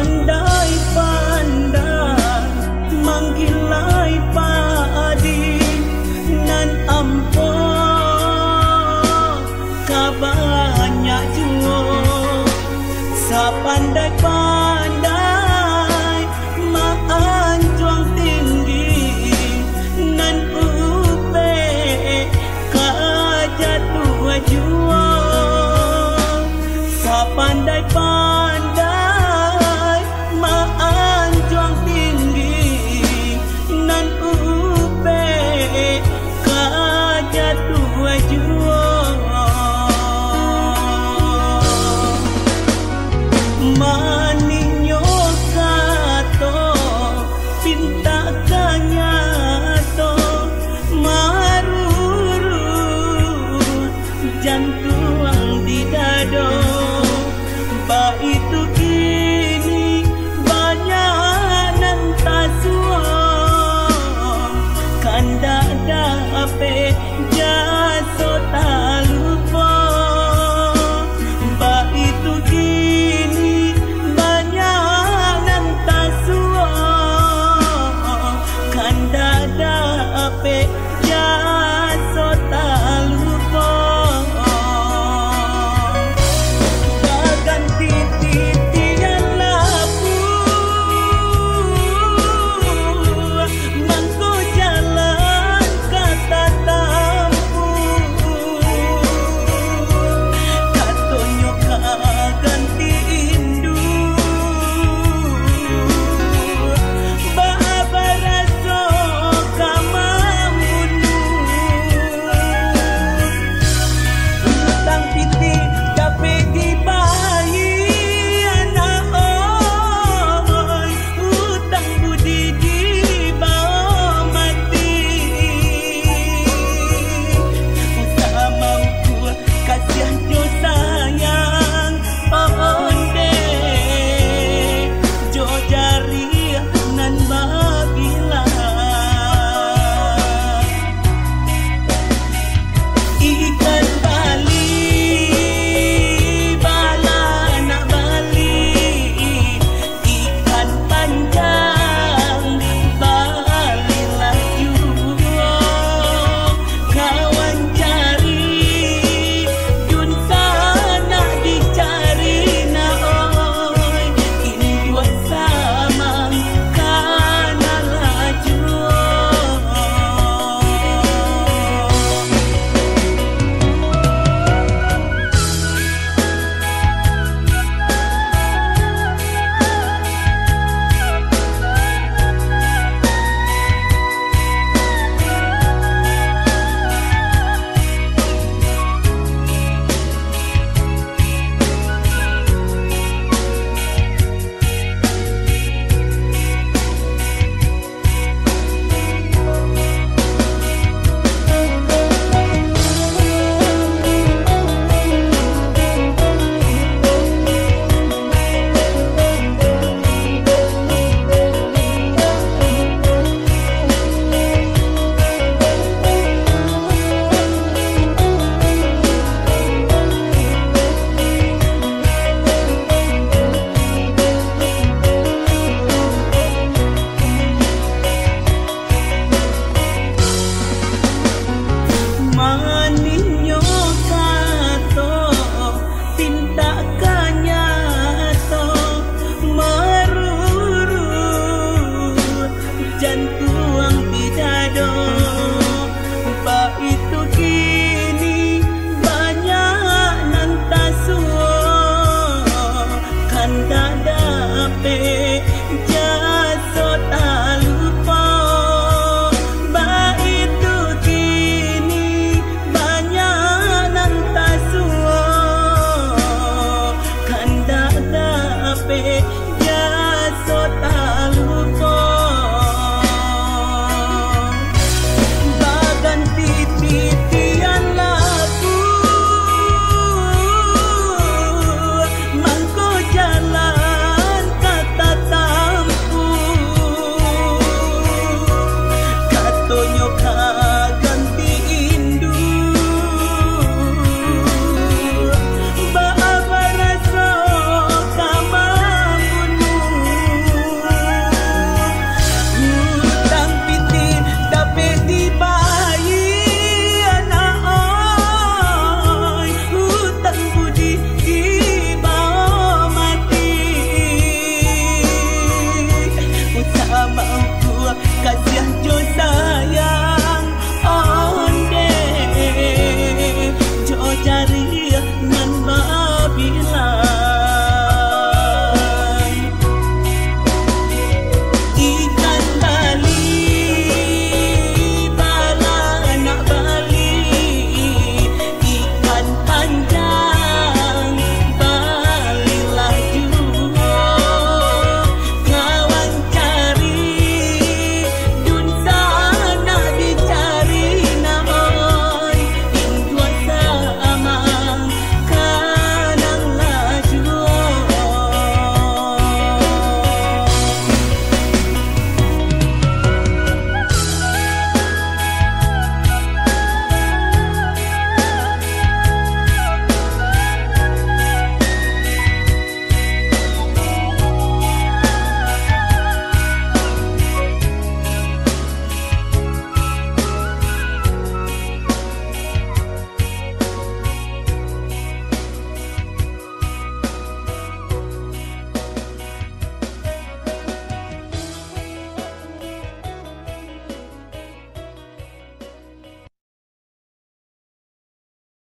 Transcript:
pandai-pandai manggilai padi nan ampo kabanyak juo sapandai-pandai maanjuang tinggi nan upe kajatuh juo sapandai-pandai maanjuang tinggi nan upe kajatuh juo maninyo kato pinta kanyato maruru jantung di dado ba itu kini banyak nan tasuo kanda dape jaso talupo ba itu kini banyak nan tasuo kanda dape jaso talupo baganti titian labu mangko jalan kata tampu katonyo kaganti indu baabaraso kamamunu utang titi dape dibayi anak oi utang budi dibawa mati utamaku kasihan jo sayang onde jo jari nan bagilah ikan bali bala nak bali ikan panjang balilah juo kawan cari jun sana dicari na oi indua samang kanalah juo maninyo kato pinta kanyato maruru jantung di dado ba itu kini banyak nan tasuo kanda dape jaso talupo ba itu kini banyak nan tasuo kanda dape jaso talupo